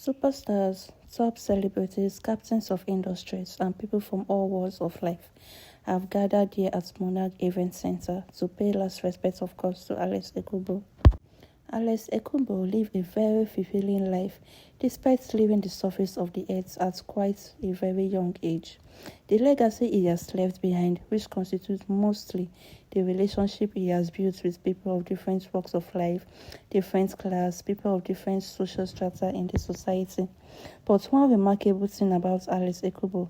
Superstars, top celebrities, captains of industries, and people from all walks of life have gathered here at Monarch Event Center to pay last respects, of course, to Alex Ekubo. Alex Ekubo lived a very fulfilling life despite leaving the surface of the earth at quite a very young age. The legacy he has left behind, which constitutes mostly the relationship he has built with people of different walks of life, different class, people of different social strata in the society. But one remarkable thing about Alex Ekubo,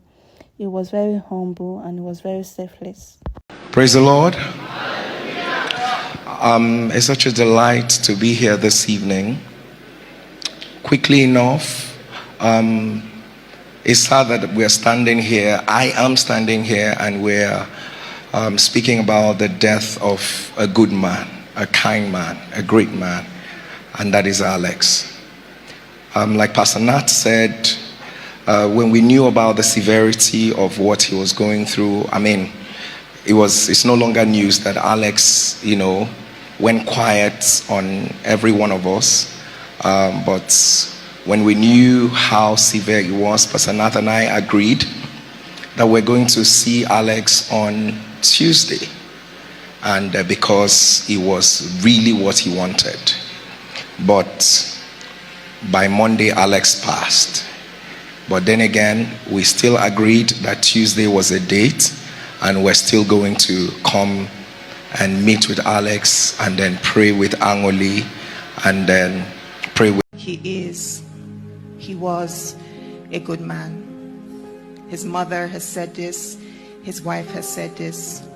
he was very humble and he was very selfless. Praise the Lord. It's such a delight to be here this evening. Quickly enough, it's sad that we're standing here. I am standing here and we're speaking about the death of a good man, a kind man, a great man, and that is Alex. Like Pastor Nat said, when we knew about the severity of what he was going through, it's no longer news that Alex, went quiet on every one of us. But when we knew how severe it was, Pastor Nat and I agreed that we're going to see Alex on Tuesday. And because it was really what he wanted. But by Monday, Alex passed. But then again, we still agreed that Tuesday was a date, and we're still going to come and meet with Alex and then pray with Angoli and then pray with... He was a good man. His mother has said this, his wife has said this,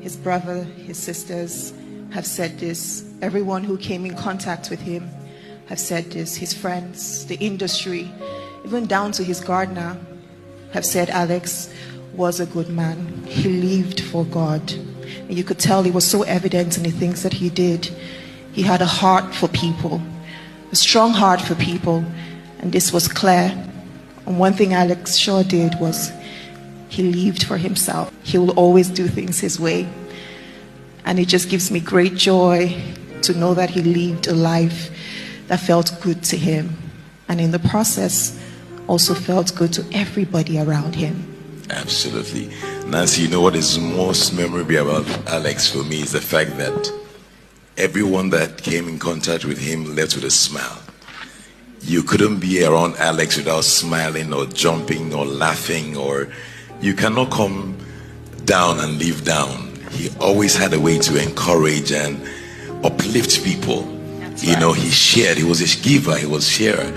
his brother, his sisters have said this, everyone who came in contact with him have said this, his friends, the industry, even down to his gardener have said Alex was a good man. He lived for God. And you could tell it was so evident in the things that he did. He had a heart for people, a strong heart for people, and this was clear. And one thing Alex sure did was he lived for himself. He will always do things his way. And it just gives me great joy to know that he lived a life that felt good to him. And in the process, also felt good to everybody around him. Absolutely. Nancy, what is most memorable about Alex for me is the fact that everyone that came in contact with him left with a smile. You couldn't be around Alex without smiling or jumping or laughing, or you cannot come down and leave down. He always had a way to encourage and uplift people. He shared. He was a giver. He was a sharer.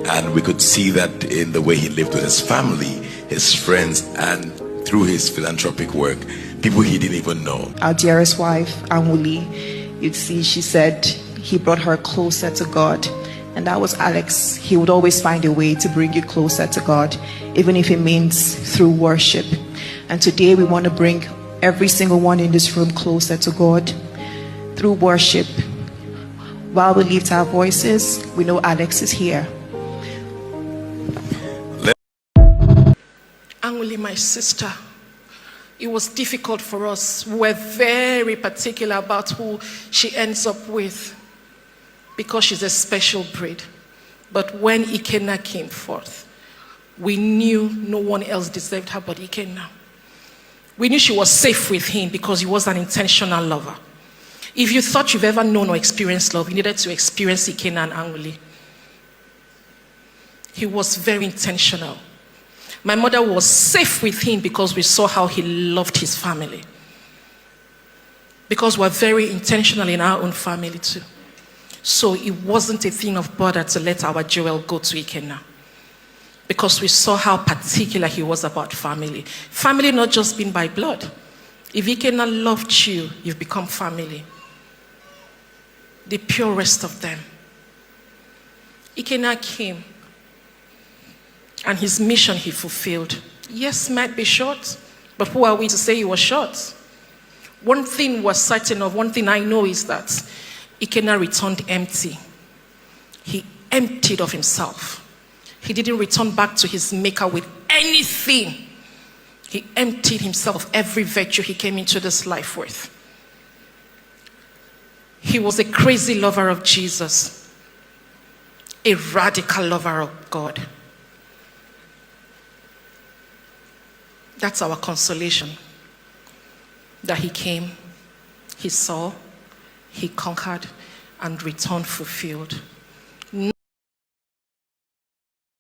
And we could see that in the way he lived with his family, his friends, and through his philanthropic work, people he didn't even know. Our dearest wife, Angoli, you'd see she said he brought her closer to God. And that was Alex. He would always find a way to bring you closer to God, even if it means through worship. And today we want to bring every single one in this room closer to God through worship. While we lift our voices, we know Alex is here. Angoli, my sister, it was difficult for us. We were very particular about who she ends up with because she's a special breed. But when Ikenna came forth, we knew no one else deserved her but Ikenna. We knew she was safe with him because he was an intentional lover. If you thought you've ever known or experienced love, you needed to experience Ikenna and Angoli. He was very intentional. My mother was safe with him because we saw how he loved his family. Because we're very intentional in our own family too. So it wasn't a thing of bother to let our Joel go to Ikenna. Because we saw how particular he was about family. Family not just being by blood. If Ikenna loved you, you've become family. The purest of them. Ikenna came. And his mission he fulfilled. Yes, might be short, but who are we to say he was short? One thing we're certain of, one thing I know is that Ikenna returned empty. He emptied of himself. He didn't return back to his maker with anything. He emptied himself of every virtue he came into this life with. He was a crazy lover of Jesus. a radical lover of God. That's our consolation. That he came, he saw, he conquered, and returned fulfilled.